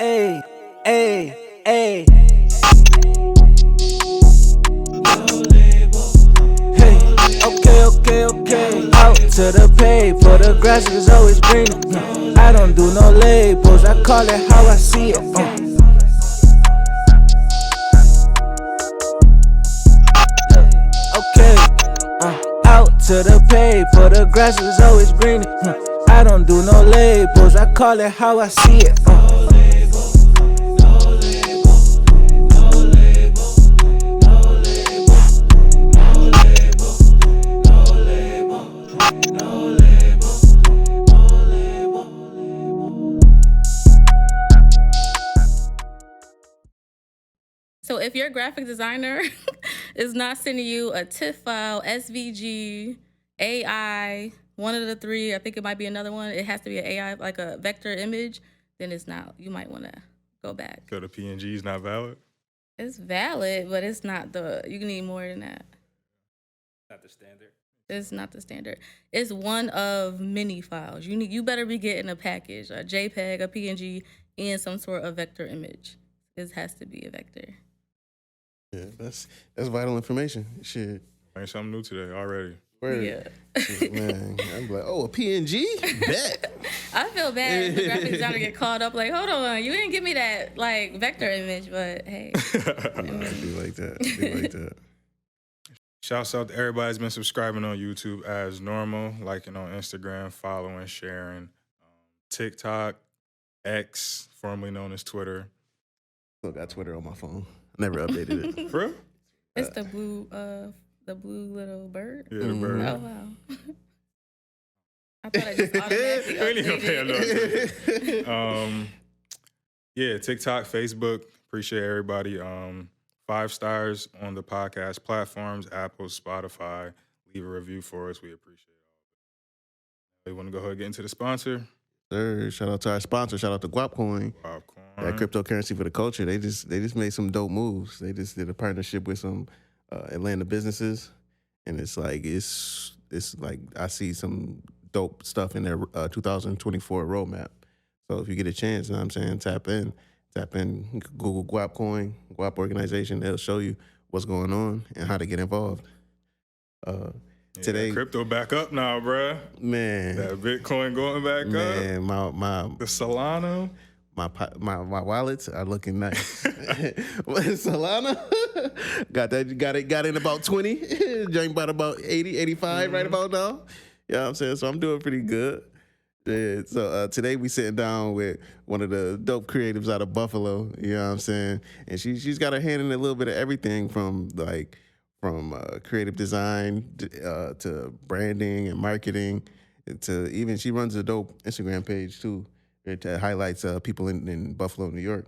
Hey, hey, hey. Hey, okay. Out to the pay, for the grass is always greener. I don't do no labels, I call it how I see it. Okay, out to the pay, for the grass is always greener. I don't do no labels, I call it how I see it. So if your graphic designer is not sending you a TIFF file, SVG, AI, one of the three, I think it might be another one, it has to be an AI, like a vector image, then it's not. You might want to go back. So the PNG is not valid? It's valid, but it's not you need more than that. Not the standard? It's not the standard. It's one of many files. You better be getting a package, a JPEG, a PNG, and some sort of vector image. It has to be a vector. Yeah, that's vital information. Shit. Learned something new today already. Word. Yeah. Man, I'm like, a PNG? Bet. I feel bad if the graphic designer get called up like, hold on, you didn't give me that like vector image, but hey. It'd be like that. Shouts out to everybody that's been subscribing on YouTube as normal, liking on Instagram, following, sharing, TikTok, X, formerly known as Twitter. Still got Twitter on my phone. Never updated it. For real? It's the blue little bird. Yeah, the bird. Oh wow. I thought I just automatically We ain't even paying updated. no attention. Yeah, TikTok, Facebook. Appreciate everybody. 5 stars on the podcast platforms, Apple, Spotify. Leave a review for us. We appreciate it. We want to go ahead and get into the sponsor. Sir, shout out to our sponsor. Shout out to Guapcoin. That cryptocurrency for the culture. They just made some dope moves. They just did a partnership with some Atlanta businesses, and it's like I see some dope stuff in their 2024 roadmap. So if you get a chance, you know what I'm saying, tap in, Google Guapcoin, Guap organization. They'll show you what's going on and how to get involved. Today, crypto back up now, bruh. Man, that Bitcoin going back up. Man, the Solana. My wallets are looking nice. Solana got in about 20, drank about 80, 85 right about now. You know what I'm saying? So I'm doing pretty good. Yeah, so today we sitting down with one of the dope creatives out of Buffalo, you know what I'm saying? And she's got her hand in a little bit of everything from creative design to branding and marketing to even she runs a dope Instagram page too. It highlights people in Buffalo, New York.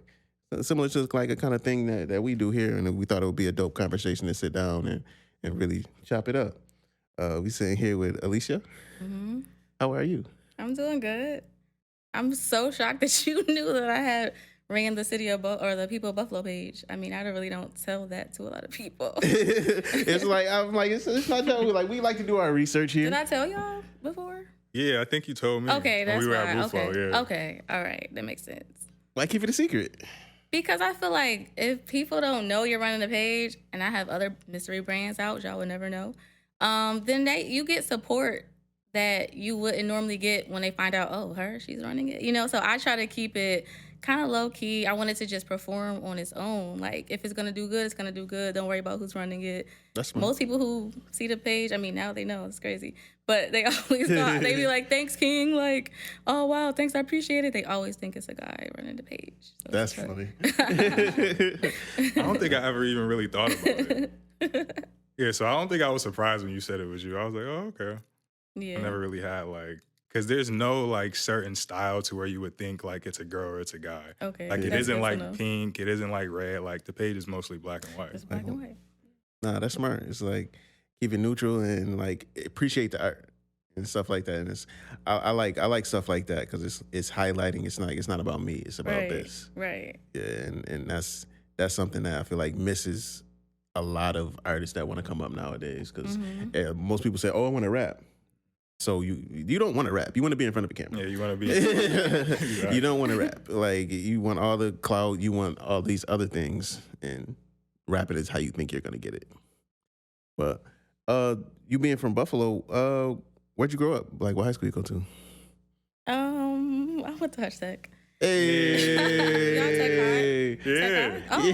Similar to like a kind of thing that we do here, and we thought it would be a dope conversation to sit down and really chop it up. We sitting here with ALISHA. Mm-hmm. How are you? I'm doing good. I'm so shocked that you knew that I had ran the city of or the people of Buffalo page. I mean, I really don't tell that to a lot of people. It's like I'm like it's not that like we like to do our research here. Did I tell y'all before? Yeah, I think you told me. Okay, that's we were fine. at Buffalo, Okay. yeah. Okay, all right, that makes sense. Why keep it a secret? Because I feel like if people don't know you're running the page, and I have other mystery brands out, y'all would never know, then you get support that you wouldn't normally get when they find out, oh, she's running it. You know, so I try to keep it kind of low key. I want it to just perform on its own. Like, if it's going to do good, it's going to do good. Don't worry about who's running it. That's smart. Most people who see the page, I mean, now they know. It's crazy. But they always thought, they be like, thanks, King. Like, oh, wow, thanks, I appreciate it. They always think it's a guy running the page. So that's funny. I don't think I ever even really thought about it. Yeah, so I don't think I was surprised when you said it was you. I was like, oh, okay. Yeah. I never really had because there's no certain style to where you would think it's a girl or it's a guy. Okay. It isn't pink, it isn't red. The page is mostly black and white. It's black and white. Nah, that's smart. It's keep it neutral and appreciate the art and stuff like that. And it's I like stuff like that because it's highlighting. It's not about me. It's about this. Right. Yeah, and that's something that I feel like misses a lot of artists that want to come up nowadays because most people say, oh, I want to rap. So you don't want to rap. You want to be in front of a camera. Yeah, you want to be. You don't want to rap. Like, you want all the clout. You want all these other things, and rapping is how you think you're gonna get it. But you being from Buffalo, where'd you grow up? Like, what high school you go to? I went to Tech. Hey, Yeah. Oh,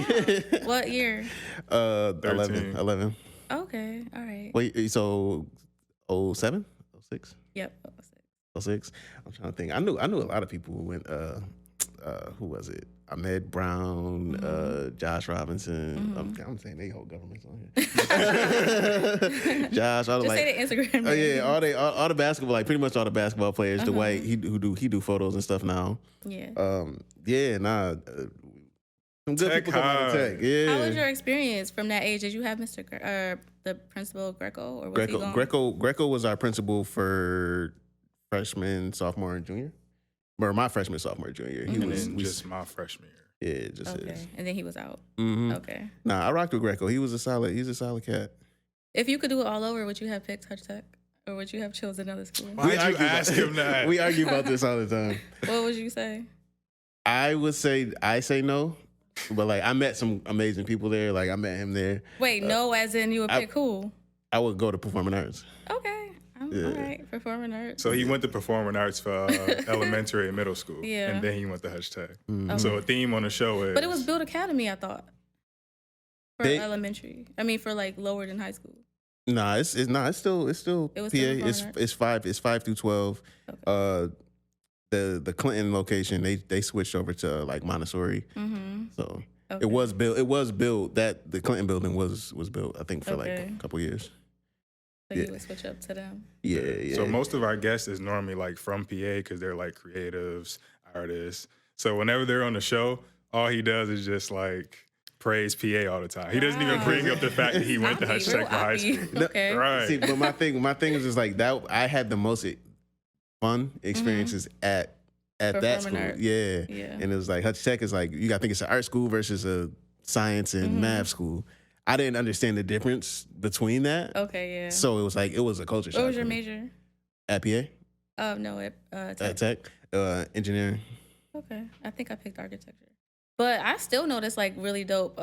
what year? 11. Okay, all right. Wait, so 07? 06? Yep. 06? I'm trying to think. I knew a lot of people who went. Who was it? Ahmed Brown, Josh Robinson. I'm saying they whole governments on here. Josh, all the Just say the Instagram. Oh yeah, all the basketball, like pretty much all the basketball players. The white he do photos and stuff now. Yeah. Some good Tech people come out of Tech. Yeah. How was your experience from that age? Did you have the principal Greco, or was he gone? Greco was our principal for freshman, sophomore, and junior. Or my freshman, sophomore, junior. He was just my freshman year. Yeah, just okay. his. And then he was out. Mm-hmm. Okay. Nah, I rocked with Greco. He's a solid cat. If you could do it all over, would you have picked Tech, or would you have chosen another school? Why'd you ask him that? We argue about this all the time. What would you say? I say no, but like I met some amazing people there. Like I met him there. Wait, no, as in you would pick who? I would go to Performing Arts. Okay. All right, Performing Arts. So he went to Performing Arts for elementary and middle school. Yeah. And then he went to Tech. Mm-hmm. So a theme on the show is... But it was Build Academy, I thought. For elementary. I mean, for like lower than high school. Nah, it's still It was PA. still It's 5 through 12. Okay. The Clinton location, they switched over to like Montessori. Mm-hmm. So Okay. it was built that the Clinton building was built, I think, for like a couple years. So you would switch up to them. Yeah. So most of our guests is normally like from PA because they're like creatives, artists. So whenever they're on the show, all he does is just like praise PA all the time. He doesn't even bring up the fact that he went to Tech for high school. Okay. Right. See, but my thing is just like that. I had the most fun experiences at that school. Arts. Yeah. Yeah. And it was like Hutch Tech is like I think it's an art school versus a science and math school. I didn't understand the difference between that. Okay, yeah. So it was a culture shock. What was your major? At PA? No, at Tech. At Tech? Engineering. Okay. I think I picked architecture. But I still noticed like really dope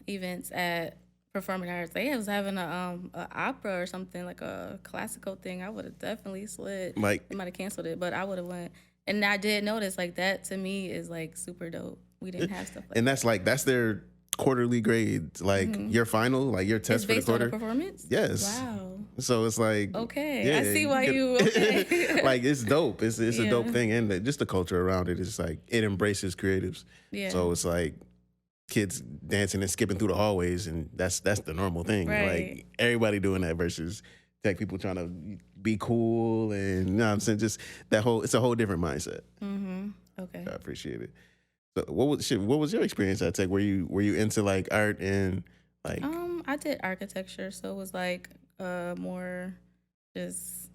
events at Performing Arts. They was having a opera or something, like a classical thing. I would have definitely slid. Like, they might have canceled it, but I would have went. And I did notice like that to me is like super dope. We didn't have stuff like and that. that's their quarterly grades, like your final, like your test It's for the quarter. On the performance? Yes. Wow. So it's like okay, I see why you okay. like it's dope. It's a dope thing, and just the culture around it is like it embraces creatives. Yeah. So it's like kids dancing and skipping through the hallways, and that's the normal thing. Right. Like everybody doing that versus Tech people trying to be cool, and you know what I'm saying, just it's a whole different mindset. Mm-hmm. Okay. I appreciate it. So what was your experience at Tech? Were you into like art and like? I did architecture, so it was like more just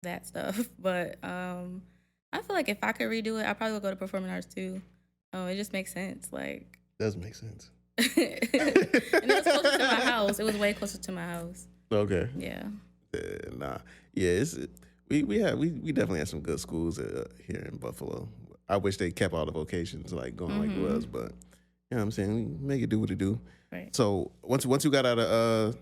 that stuff. But I feel like if I could redo it, I probably would go to Performing Arts too. It just makes sense. Like Does make sense. and it was closer to my house. It was way closer to my house. Okay. Yeah. Nah. Yeah. We definitely had some good schools here in Buffalo. I wish they kept all the vocations like going like it was, but you know what I'm saying, we make it do what it do. Right. So once you got out of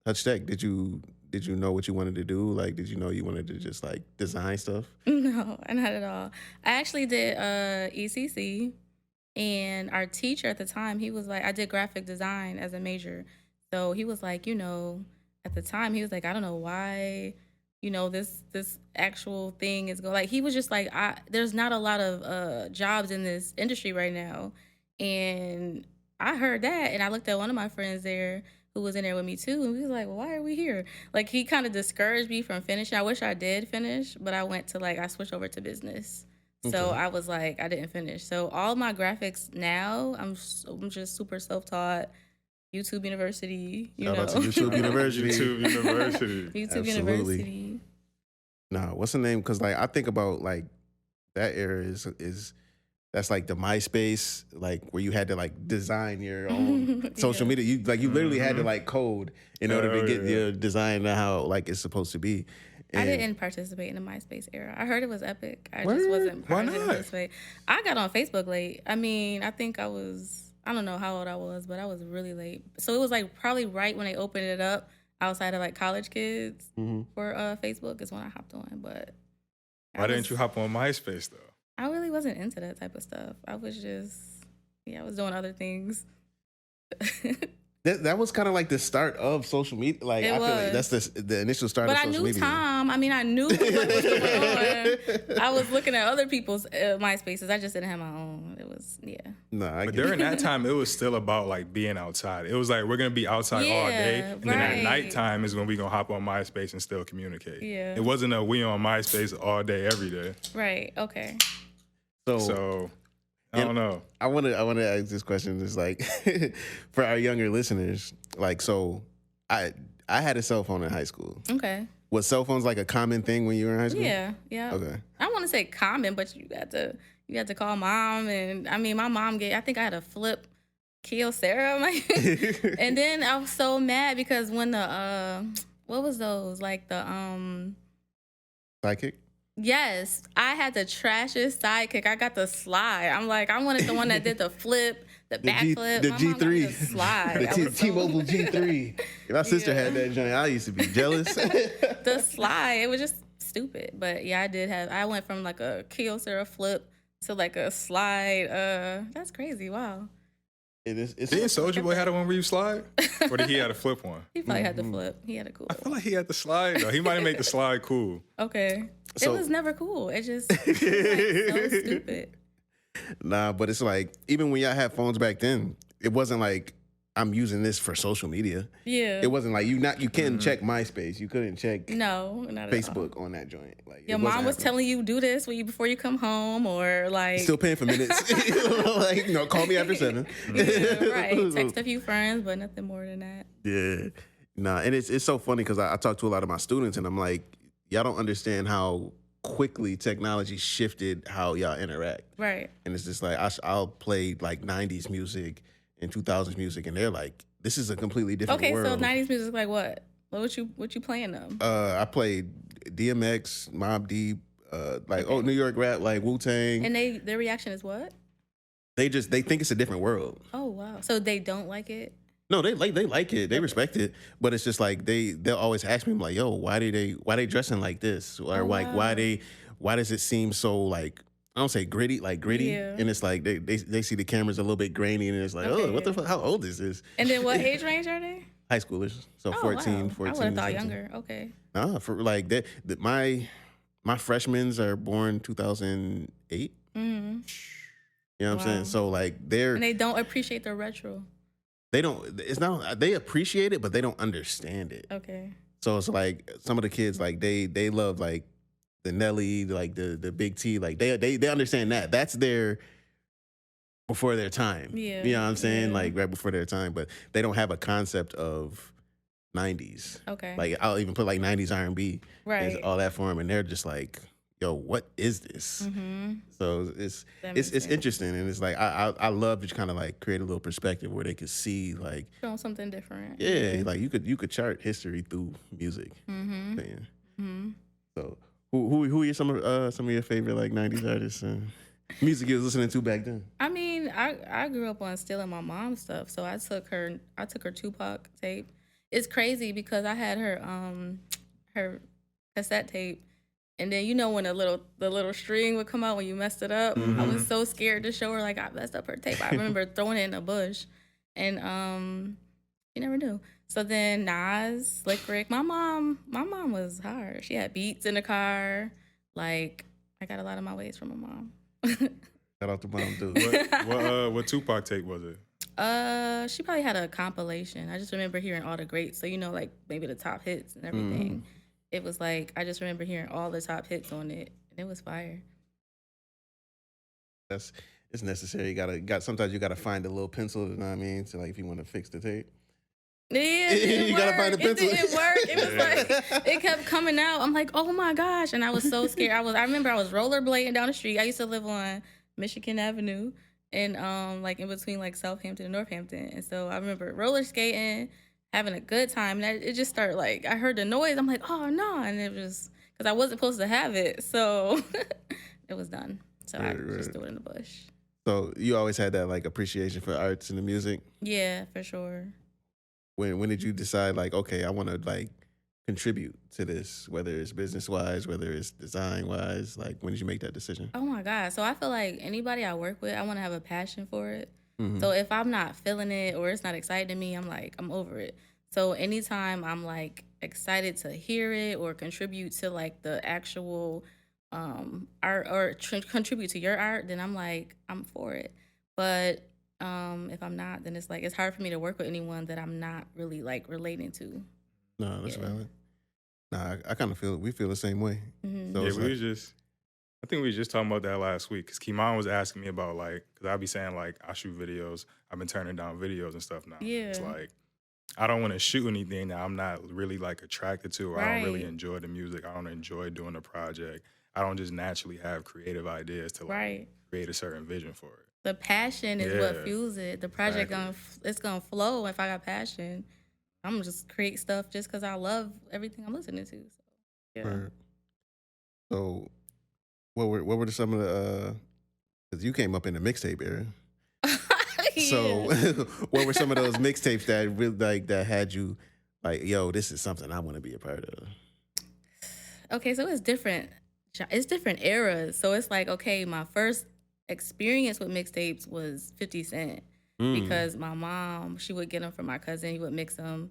Hutch Tech, did you know what you wanted to do? Like, did you know you wanted to just like design stuff? No, not at all. I actually did ECC, and our teacher at the time, he was like, I did graphic design as a major, so he was like, at the time he was like, I don't know why. This actual thing is going, like, he was just like, there's not a lot of jobs in this industry right now. And I heard that, and I looked at one of my friends there who was in there with me too, and we was like, well, why are we here? Like, he kind of discouraged me from finishing. I wish I did finish, but I switched over to business. So I was like, I didn't finish. So all my graphics now, I'm just super self-taught. YouTube University, Shout out to YouTube University. YouTube Absolutely. University. Nah, what's the name? Because like I think about like that era is that's like the MySpace, like where you had to like design your own social media. You literally had to like code in order to get your design how like it's supposed to be. I didn't participate in the MySpace era. I heard it was epic. I just Word? wasn't Why not? participate. I got on Facebook late. I mean, I think I don't know how old I was, but I was really late. So it was like probably right when they opened it up outside of like college kids for Facebook is when I hopped on. But Why didn't you hop on MySpace though? I really wasn't into that type of stuff. I was just, I was doing other things. That was kind of like the start of social media. Like, I feel like that's the initial start of social media. But I knew Tom. I mean, I knew what was going on. I was looking at other people's MySpaces. I just didn't have my own. It was, Nah, But during that time, it was still about like being outside. It was like we're gonna be outside all day, and then at nighttime is when we gonna hop on MySpace and still communicate. Yeah. It wasn't a we on MySpace all day every day. Right. Okay. So I don't know. I want to ask this question. Is like for our younger listeners. Like, so I had a cell phone in high school. Okay. Was cell phones like a common thing when you were in high school? Yeah. Okay. I want to say common, but you had to call mom, and I mean, my mom I think I had a flip Kyocera, and then I was so mad because when the what was those like the Sidekick. Yes, I had the trashiest Sidekick. I got the slide. I'm like, I wanted the one that did the flip, the backflip. The My mom got me G3. the slide. The T-Mobile G3. My sister had that joint. I used to be jealous. The slide, it was just stupid. But yeah, I went from like a Kyocera flip to like a slide. That's crazy. Wow. It's Didn't Soulja Boy had a one where you slide? Or did he had a flip one? He probably had the flip. He had a cool I feel like he had the slide though. He might make the slide cool. Okay. So- it was never cool. It just it was like so stupid. Nah, but it's like, even when y'all had phones back then, it wasn't like I'm using this for social media. Yeah. It wasn't like you couldn't check MySpace. You couldn't check No, not at all. Facebook on that joint. Like, Your it wasn't mom was happening. telling you do this before you come home, or like Still paying for minutes. Like, call me after 7. yeah, right. Text a few friends, but nothing more than that. Yeah. Nah, and it's so funny because I talk to a lot of my students and I'm like, y'all don't understand how quickly technology shifted how y'all interact. Right. And it's just like, I'll play like 90s music and 2000s music and they're like, this is a completely different world. So 90s music like what? What you playing them? I played DMX, Mobb Deep, New York rap, like Wu-Tang. And their reaction is what? They think it's a different world. Oh wow. So they don't like it? No, they like it. They respect it. But it's just like they'll always ask me like, yo, why they dressing like this? Or like why does it seem so like, I don't say gritty, Yeah. and it's like they see the cameras a little bit grainy and it's like, oh, what the fuck? How old is this? And then what age range are they? High schoolers. So Oh, 14, wow. 14. I would have thought 17. younger. Okay. Nah, for like my freshmen are born 2008. Mm-hmm. You know what I'm Wow. saying? So like And they don't appreciate the retro. they appreciate it, but they don't understand it. Okay. So it's like some of the kids like they love like the Nelly, like the Big T, like they understand that. That's their before their time. Yeah. You know what I'm saying? Yeah. Like right before their time, but they don't have a concept of 90s. Okay. Like I'll even put like 90s R&B Right. and all that for them, and they're just like, yo, what is this? Mm-hmm. So That makes it's sense. interesting, and it's like I love to kind of like create a little perspective where they could see like, Showing something different. yeah, like you could chart history through music. Mm-hmm. Man. Mm-hmm. So who are some of your favorite like 90s artists and music you was listening to back then? I mean, I grew up on stealing my mom's stuff, so I took her Tupac tape. It's crazy because I had her cassette tape, and then when the little string would come out when you messed it up. Mm-hmm. I was so scared to show her like I messed up her tape. I remember throwing it in a bush, and you never knew. So then Nas, Slick Rick, my mom was hard. She had beats in the car. Like I got a lot of my ways from my mom. Shout out to mom too. What Tupac tape was it? She probably had a compilation. I just remember hearing all the greats. So like maybe the top hits and everything. It was like I just remember hearing all the top hits on it, and it was fire. It's necessary. Sometimes you gotta find a little pencil. You know what I mean? So like if you want to fix the tape. Yeah, You gotta find a pencil. It didn't work. It was like it kept coming out. I'm like, oh my gosh, and I was so scared. I remember I was rollerblading down the street. I used to live on Michigan Avenue, and like in between like Southampton and Northampton. And so I remember roller skating, having a good time, and it just started like I heard the noise. I'm like, oh no, and it was because I wasn't supposed to have it. So it was done. So I Right. just threw it in the bush. So you always had that like appreciation for arts and the music. Yeah, for sure. When did you decide like, okay, I want to like contribute to this, whether it's business wise, whether it's design wise? Like, when did you make that decision? Oh my God. So I feel like anybody I work with, I want to have a passion for it. Mhm. So if I'm not feeling it or it's not exciting to me, I'm like, I'm over it. So anytime I'm like excited to hear it or contribute to like the actual art or contribute to your art, then I'm like, I'm for it. But if I'm not, then it's like, it's hard for me to work with anyone that I'm not really like relating to. No, that's Yeah. valid. Nah, I kind of we feel the same way. Mhm. So Yeah, it's we like, was just. I think we was just talking about that last week because Kimon was asking me about like, because I be saying like I shoot videos. I've been turning down videos and stuff now. It's Yeah. like I don't want to shoot anything that I'm not really like attracted to, or I don't really Right. enjoy the music. I don't enjoy doing the project. I don't just naturally have creative ideas to like Right. create a certain vision for it. The passion is what Yeah, fuels it. The project exactly. it's gonna flow if I got passion. I'm gonna just create stuff just because I love everything I'm listening to. So, yeah. Right. So what were some of the? Because you came up in the mixtape era. So Yeah. what were some of those mixtapes that really like that had you like, yo, this is something I want to be a part of? Okay, so it's different. It's different eras. So it's like, okay, my first experience with mixtapes was 50 Cent because my mom, she would get them from my cousin. He would mix them.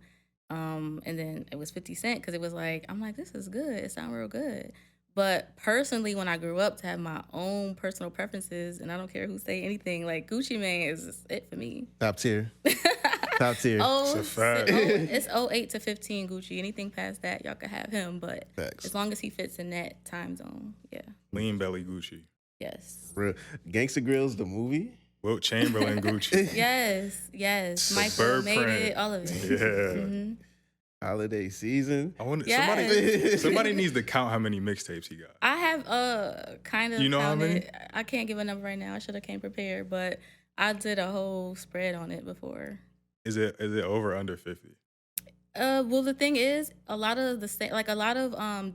And then it was 50 Cent because it was like, I'm like, this is good. It sounds real good. But personally, when I grew up to have my own personal preferences, and I don't care who say anything, like Gucci Mane is it for me. Top tier. Top tier. Oh, It's a fact. it's 08 to 15 Gucci. Anything past that, y'all could have him. But Facts. as long as he fits in that time zone, yeah. Lean belly Gucci, Yes. Real. Gangsta Grills, the movie. Wilt Chamberlain Gucci. Yes. The Michael bird made print. it, all of it. Yeah. Mhm. Holiday season. I want Yes. somebody needs to count how many mixtapes he got. I have kind of You know how many? counted. I can't give a number right now. I should have came prepared, but I did a whole spread on it before. Is it over or under 50? Well, the thing is, a lot of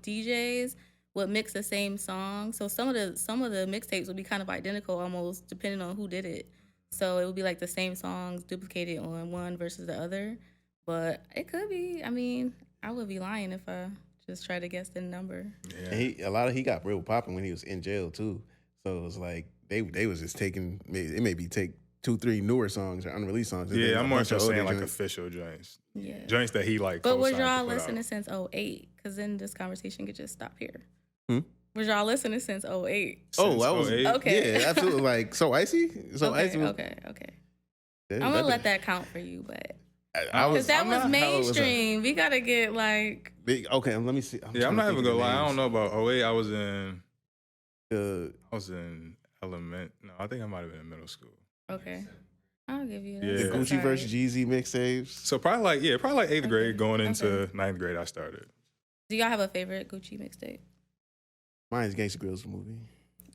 DJs would mix the same song. So some of the mixtapes would be kind of identical, almost depending on who did it. So it would be like the same songs duplicated on one versus the other. But it could be. I mean, I would be lying if I just tried to guess the number. Yeah. And he got real popping when he was in jail too. So it was like they was just taking maybe take 2-3 newer songs or unreleased songs. and then Yeah, a I'm more bunch so of older saying like joints. official joints. Yeah. Joints that he like. But was co-signed to y'all put out. listening since 08? Because then this conversation could just stop here. Hmm? Was y'all listening since 08? Oh, Since I was 08? Okay. Yeah, absolutely. Like So Icy. So okay, Icy was. okay. Yeah, I'm gonna let that count for you, but because that I'm was not- how old was I? mainstream. We gotta get like Okay, let me see. Yeah, I'm not even gonna lie. I don't know. know about 08. I was in Uh, element. No, I think I might have been in middle school. okay. I'll give you that. Yeah. the That's Gucci versus Jeezy mixtapes. So probably like 8th grade, going into Okay. 9th grade, I started. Do y'all have a favorite Gucci mixtape? Mine's Gangsta Grills movie.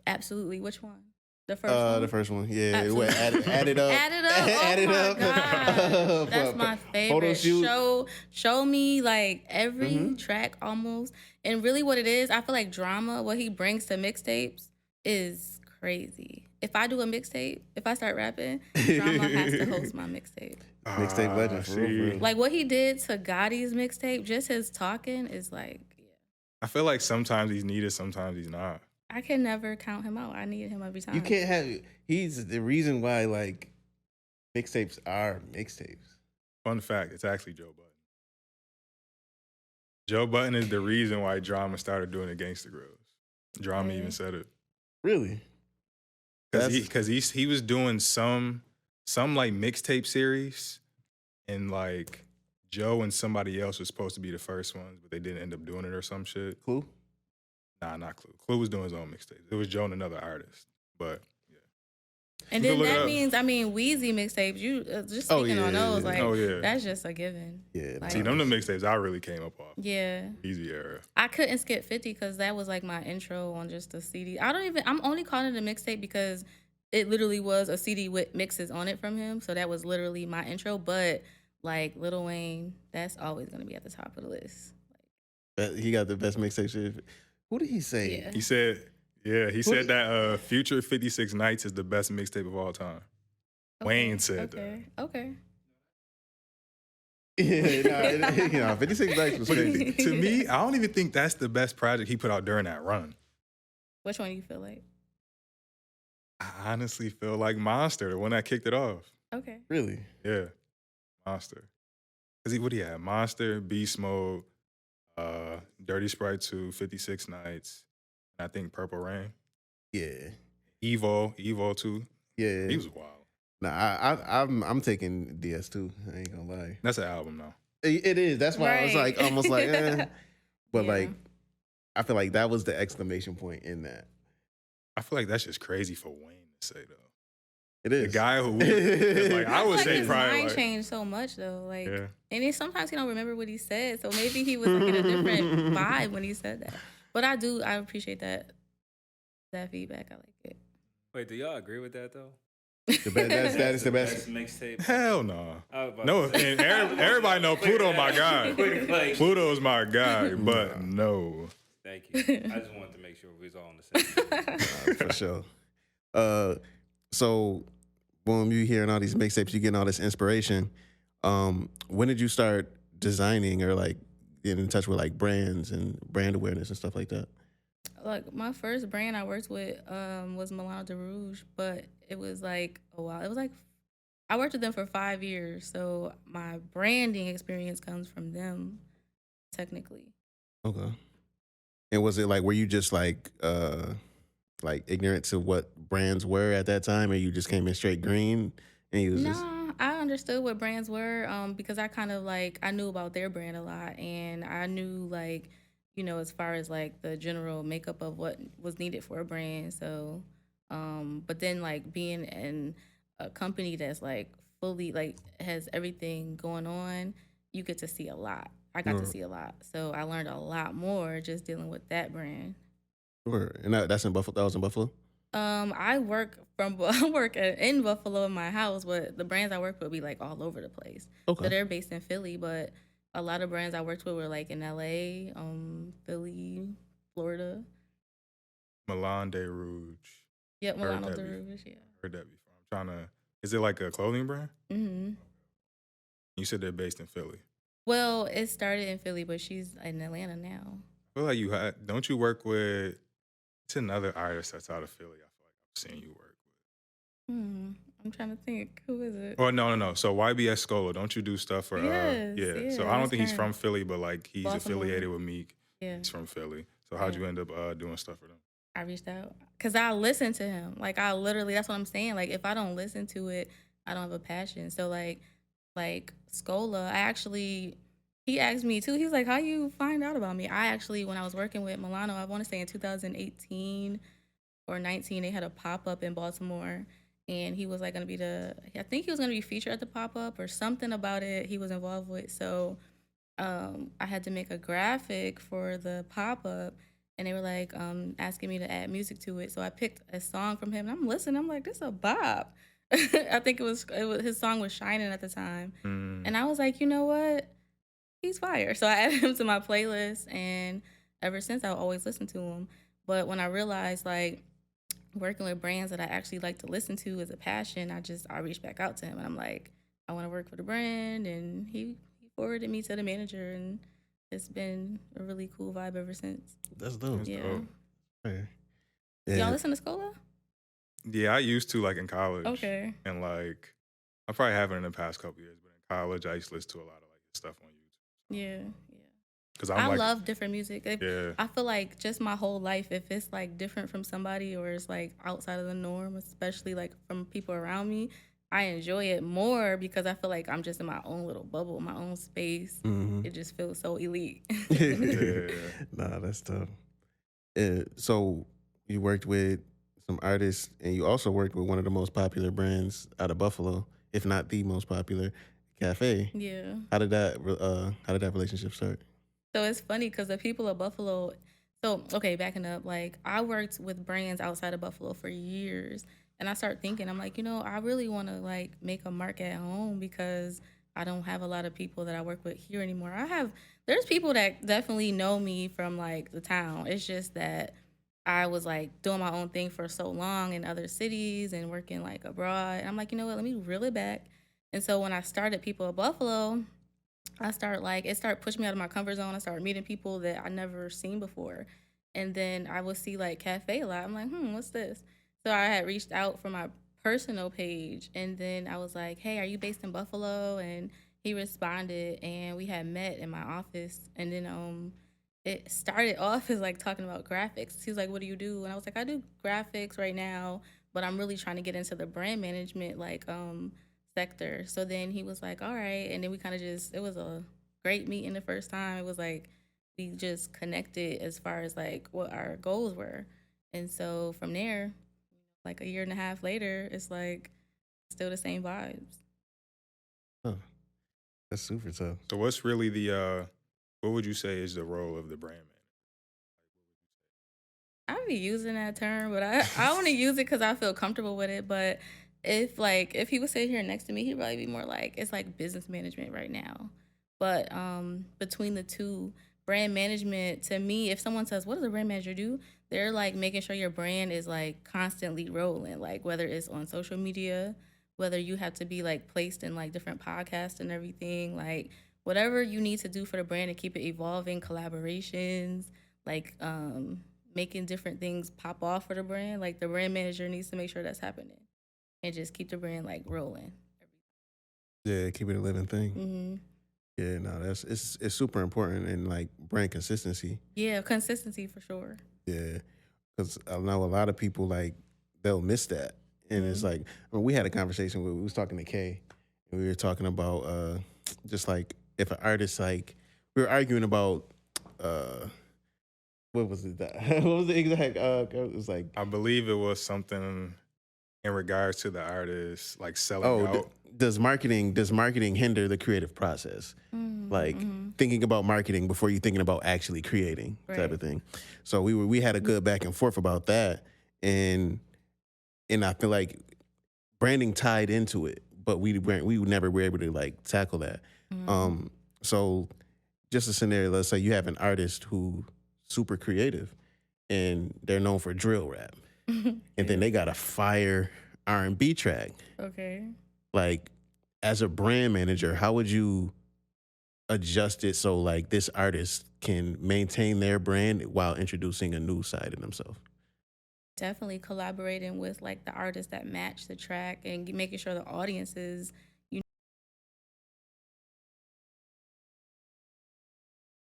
Absolutely. Which one? The first one. The first one. Yeah, Absolutely. add it up. Add it up. Add it Oh up. my God. That's my Photo favorite. shoot. Show me like every track almost. And really what it is, I feel like Drama, what he brings to mixtapes is crazy. If I do a mixtape, if I start rapping, Drama has to host my mixtape. Mixtape legend, for real, for real. Like what he did to Gotti's mixtape, just his talking is like, yeah. I feel like sometimes he's needed, sometimes he's not. I can never count him out. I need him every time. You can't have. He's the reason why like mixtapes are mixtapes. Fun fact, it's actually Joe Budden. Joe Budden is the reason why Drama started doing the Gangsta Grills. Drama Really? even said it. Really? Because he was doing some like mixtape series, and like Joe and somebody else was supposed to be the first ones, but they didn't end up doing it or some shit. Clue. Nah, not Clue. Clue was doing his own mixtape. It was Joe and another artist. But yeah. And You then can look it that up. means, Wheezy mixtapes, you just Oh, speaking yeah, on those, yeah. like, Oh, yeah. that's just a given. Yeah. Like- See, them the mixtapes I really came up off. Yeah. Easy era. I couldn't skip 50 because that was like my intro on just the CD. I'm only calling it a mixtape because it literally was a CD with mixes on it from him. So that was literally my intro. But like Lil Wayne, that's always going to be at the top of the list. He got the best mixtape shit. Who did he say? Yeah. He said, said that Future 56 Nights is the best mixtape of all time. Wayne said that. Okay. Yeah, 56 Nights was But crazy. to me, I don't even think that's the best project he put out during that run. Which one do you feel like? I honestly feel like Monster, the one that kicked it off. Okay. Really? Yeah, Monster. Cause what he had? Monster, Beast Mode, Dirty Sprite 2, 56 Nights, and I think Purple Rain. Yeah. Evo 2. Yeah. He was wild. Nah, I'm taking DS2. I ain't gonna lie. That's an album though. It is. That's why I was Right. like almost like, eh. But Yeah. like, I feel like that was the exclamation point in that. I feel like that's just crazy for Wayne to say though. It The is. guy who, like, I would feel say his probably mind like, changed so much though. Like, yeah. and sometimes he don't remember what he said, so maybe he was like in a different vibe when he said that. But I appreciate that feedback. I like it. Wait, do y'all agree with that though? That is the best. mixtape. Hell no. I was about No, to say. and everybody know Pluto my guy. Like, Pluto's my guy, but no. thank you. I just wanted to make sure we was all on the same page. For sure. So when you hearing all these mixtapes, you getting all this inspiration. When did you start designing or like getting in touch with like brands and brand awareness and stuff like that? Like my first brand I worked with was Milano de Rouge, but it was like a while. It was like I worked with them for 5 years, so my branding experience comes from them, technically. Okay. And was it like, were you just like ignorant to what brands were at that time, or you just came in straight green and you was just No, I understood what brands were because I kind of like I knew about their brand a lot, and I knew like as far as like the general makeup of what was needed for a brand. So, but then like being in a company that's like fully like has everything going on, you get to see a lot. I got to see a lot, so I learned a lot more just dealing with that brand. Sure. And that's in Buffalo. That was in Buffalo. I work in Buffalo in my house, but the brands I work with be like all over the place. Okay. So they're based in Philly, but a lot of brands I worked with were like in LA, Philly, Florida. Milan de Rouge. Yep, Heard Milano that de before. Rouge, yeah. Heard that before. I'm trying to. Is it like a clothing brand? hmm You said they're based in Philly. Well, it started in Philly, but she's in Atlanta now. I feel like you had. Don't you work with? It's another artist that's out of Philly. I feel like I've seen you work with. I'm trying to think. Who is it? Oh no. So YBS Scola, don't you do stuff for? Yes, yeah. yeah, So I don't that's think he's him. from Philly, but like he's Baltimore. affiliated with Meek. Yeah, He's from Philly. So how'd Yeah. you end up doing stuff for them? I reached out because I listened to him. Like I literally, that's what I'm saying. Like if I don't listen to it, I don't have a passion. So like Scola, he asked me too. He was like, "How you find out about me?" I actually, when I was working with Milano, I want to say in 2018 or 19, they had a pop up in Baltimore, and he was like going to be I think he was going to be featured at the pop up or something about it. He was involved with. So I had to make a graphic for the pop up, and they were like asking me to add music to it. So I picked a song from him, and I'm listening. I'm like, this is a bop. I think it was his song was Shining at the time, and I was like, you know what? He's fire. So I added him to my playlist, and ever since I've always listened to him. But when I realized like working with brands that I actually like to listen to as a passion, I reached back out to him, and I'm like, I want to work for the brand, and he forwarded me to the manager, and it's been a really cool vibe ever since. That's dope. That's Yeah. dope. Yeah. Y'all listen to Scola? Yeah, I used to like in college. Okay. And like I probably haven't in the past couple years, but in college I used to listen to a lot of like stuff on YouTube. Yeah. Because I'm I like, love different music. yeah, I feel like just my whole life, if it's like different from somebody or it's like outside of the norm, especially like from people around me, I enjoy it more because I feel like I'm just in my own little bubble, my own space. Mhm. It just feels so elite. yeah. Nah, that's tough. So you worked with some artists, and you also worked with one of the most popular brands out of Buffalo, if not the most popular, Cafe. Yeah. How did that relationship start? So it's funny because the people of Buffalo, okay, backing up, like I worked with brands outside of Buffalo for years, and I start thinking, I'm like, I really want to like make a mark at home because I don't have a lot of people that I work with here anymore. There's people that definitely know me from like the town. It's just that I was like doing my own thing for so long in other cities and working like abroad. And I'm like, you know what, let me reel it back. And so when I started People of Buffalo, it started pushing me out of my comfort zone. I started meeting people that I never seen before. And then I would see like cafe a lot. I'm like, what's this? So I had reached out for my personal page, and then I was like, hey, are you based in Buffalo? And he responded, and we had met in my office. And then it started off as like talking about graphics. He was like, what do you do? And I was like, I do graphics right now, but I'm really trying to get into the brand management sector. So then he was like, all right. And then we kind of it was a great meeting the first time. It was like we just connected as far as like what our goals were. And so from there, like a year and a half later, it's like still the same vibes. Huh. That's super tough. So what's really what would you say is the role of the brand I be using that term, but I only use it because I feel comfortable with it. But if he was sitting here next to me, he'd probably be more like it's like business management right now. But between the two, brand management to me, if someone says, "What does a brand manager do?" They're like making sure your brand is like constantly rolling, like whether it's on social media, whether you have to be like placed in like different podcasts and everything, like whatever you need to do for the brand to keep it evolving, collaborations, like making different things pop off for the brand. Like the brand manager needs to make sure that's happening and just keep the brand like rolling. Yeah, keep it a living thing. Mm-hmm. Yeah, no, it's super important in like brand consistency. Yeah, consistency for sure. Yeah, because I know a lot of people like they'll miss that, and it's like we had a conversation we was talking to Kay, and we were talking about just like if an artist like we were arguing about what was it that what was the exact it was like I believe it was something in regards to the artist like selling out. Does marketing hinder the creative process? Like thinking about marketing before you're thinking about actually creating type of thing. So we had a good back and forth about that, and I feel like branding tied into it, but we never were able to like tackle that. So just a scenario, let's say you have an artist who super creative and they're known for drill rap, and then they got a fire R&B track. Okay. Like, as a brand manager, how would you adjust it so like this artist can maintain their brand while introducing a new side of themselves? Definitely collaborating with like the artists that match the track and making sure the audiences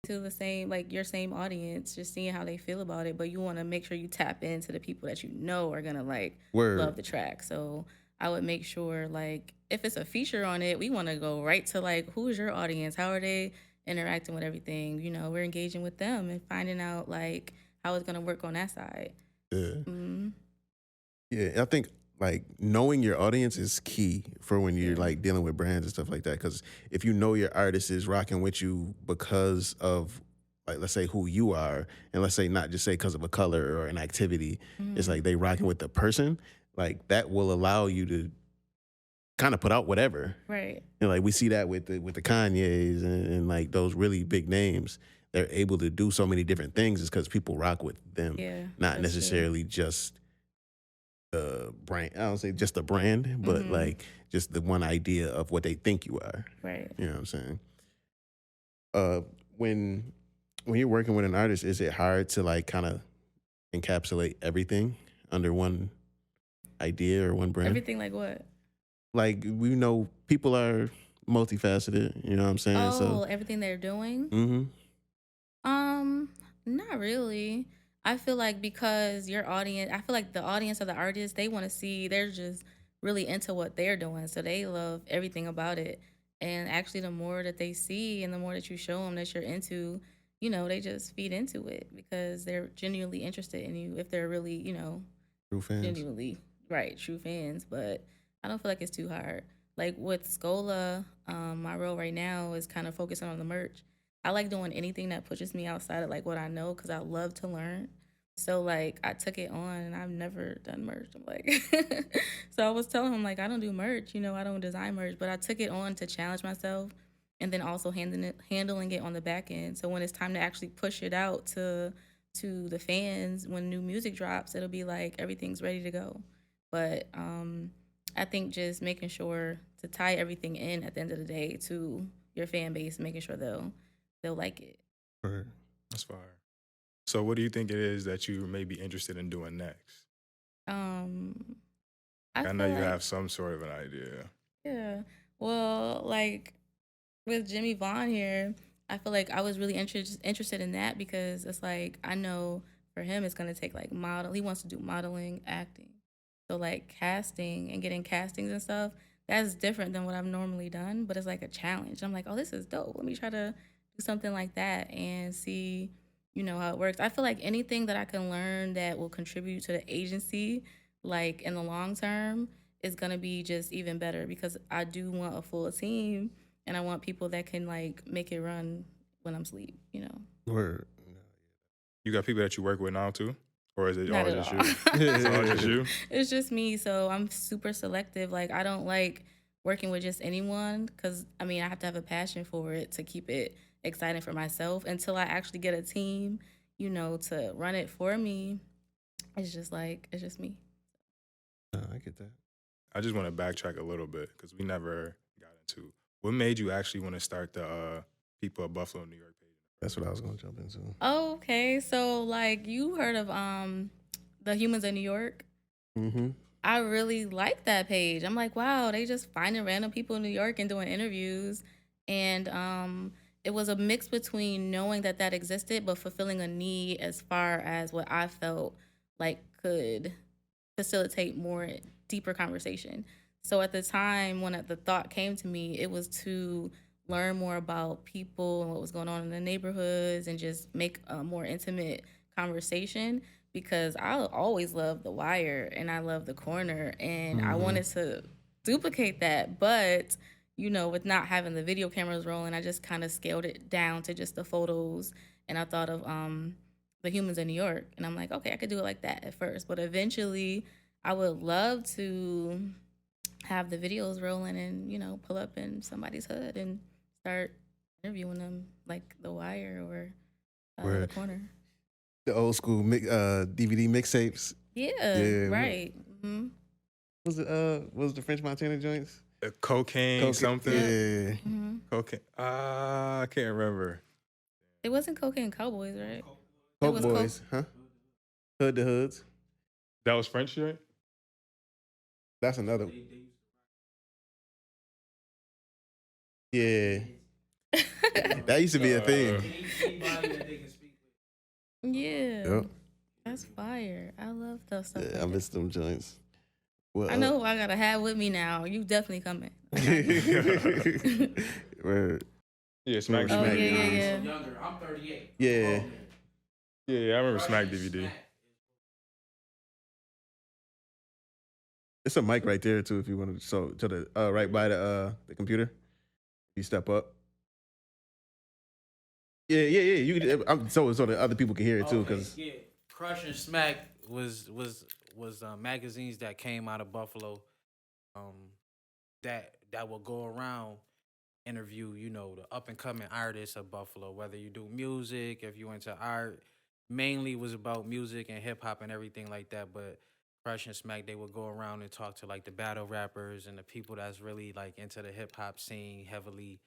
to the same, like your same audience, just seeing how they feel about it. But you want to make sure you tap into the people that you know are gonna like love the track. So I would make sure like if it's a feature on it, we want to go right to like who is your audience, how are they interacting with everything. You know, we're engaging with them and finding out like how it's gonna work on that side. Yeah. Yeah, I think like knowing your audience is key for when you're like dealing with brands and stuff like that. Because if you know your artist is rocking with you because of like let's say who you are, and let's say not just say because of a color or an activity, it's like they rocking with the person. Like that will allow you to kind of put out whatever. Right. And like we see that with the Kanyes and like those really big names. They're able to do so many different things is because people rock with them, not necessarily just the brand. I don't say just the brand, but like just the one idea of what they think you are. Right. You know what I'm saying? When you're working with an artist, is it hard to like kind of encapsulate everything under one idea or one brand? Everything like what? Like we know people are multifaceted. You know what I'm saying? Oh, so everything they're doing. Not really. I feel like because your audience, I feel like the audience of the artist, they want to see, they're just really into what they're doing. So they love everything about it. And actually, the more that they see and the more that you show them that you're into, you know, they just feed into it because they're genuinely interested in you if they're really, you know, true fans. Genuinely, right, true fans. But I don't feel like it's too hard. Like with Scola, my role right now is kind of focusing on the merch. I like doing anything that pushes me outside of like what I know because I love to learn. So like I took it on and I've never done merch. I'm like, so I was telling him like I don't do merch, I don't design merch, but I took it on to challenge myself, and then also handling it on the back end. So when it's time to actually push it out to the fans, when new music drops, it'll be like everything's ready to go. But I think just making sure to tie everything in at the end of the day to your fan base, making sure they'll like it. Right. That's fire. So what do you think it is that you may be interested in doing next? I know feel you like, have some sort of an idea. Yeah. Well, like with Jimmy Vaughn here, I feel like I was really interested in that because it's like I know for him it's gonna take like model. He wants to do modeling, acting. So like casting and getting castings and stuff, that's different than what I've normally done. But it's like a challenge. I'm like, oh, this is dope. Let me try to do something like that and see, how it works. I feel like anything that I can learn that will contribute to the agency, like in the long term, is gonna be just even better because I do want a full team and I want people that can like make it run when I'm asleep. Word. You got people that you work with now too? Or is it Not all at just all. you? It's all just you? It's just me, so I'm super selective. Like I don't like working with just anyone because I have to have a passion for it to keep it exciting for myself. Until I actually get a team, to run it for me, it's just me. No, I get that. I just want to backtrack a little bit because we never got into what made you actually want to start the People of Buffalo, New York page. That's what I was going to jump into. Oh, okay, so like you heard of the Humans of New York? Mm-hmm. I really like that page. I'm like, wow, they just finding random people in New York and doing interviews. And it was a mix between knowing that existed, but fulfilling a need as far as what I felt like could facilitate more deeper conversation. So at the time when the thought came to me, it was to learn more about people and what was going on in the neighborhoods and just make a more intimate conversation because I always loved The Wire and I love The Corner and I wanted to duplicate that. But, with not having the video cameras rolling, I just kind of scaled it down to just the photos. And I thought of The Humans in New York. And I'm like, okay, I could do it like that at first. But eventually I would love to have the videos rolling and, pull up in somebody's hood and start interviewing them like The Wire or The Corner. The old school DVD mixtapes. Yeah, right. Mm-hmm. What was the French Montana joints? Cocaine something? Yeah. Mm-hmm. Cocaine. I can't remember. It wasn't Cocaine Cowboys, right? Coke was Boys, huh? Hood to Hoods. That was French, right? That's another one. Yeah. That used to be a thing. Yeah. Yep. That's fire. I love those stuff. Yeah, I miss them joints. Well, I know who I gotta have with me now. You definitely coming. Word. Yeah, Smack Oh, DVD. yeah. Younger. I'm 38. Yeah. Yeah, I remember Smack DVD. It's a mic right there too if you want to. So to the right by the computer. You step up. Yeah. You so the other people can hear it too, because yeah, Crush and Smack was magazines that came out of Buffalo, that will go around interview the up and coming artists of Buffalo. Whether you do music, if you into art, mainly was about music and hip hop and everything like that. But Crush and Smack, they would go around and talk to like the battle rappers and the people that's really like into the hip hop scene heavily.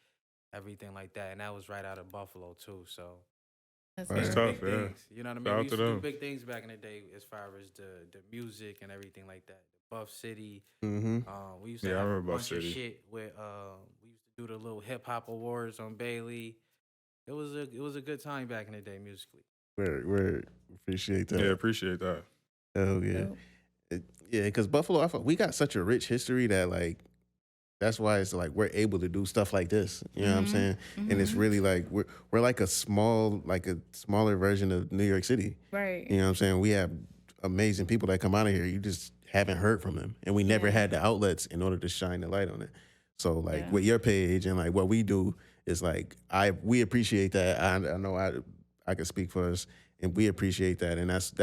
Everything like that, and that was right out of Buffalo too. So That's That's good. tough, big yeah. things. You know what I mean? Shout out We used to to do them. big things back in the day as far as the music and everything like that. The Buff City. mm-hmm. We used to Yeah, I have a remember Buff bunch of City. shit with we used to do the little hip hop awards on Bailey. It was a good time back in the day musically. Word. Appreciate that. Yeah, appreciate that. Oh yeah. Dope. Yeah, because Buffalo, we got such a rich history that like that's why it's like we're able to do stuff like this. You know what I'm saying? And it's really like we're like a smaller version of New York City. Right. You know what I'm saying? We have amazing people that come out of here. You just haven't heard from them, and we never had the outlets in order to shine the light on it. So like with your page and like what we do is like we appreciate that. I know I can speak for us, and we appreciate that, and that's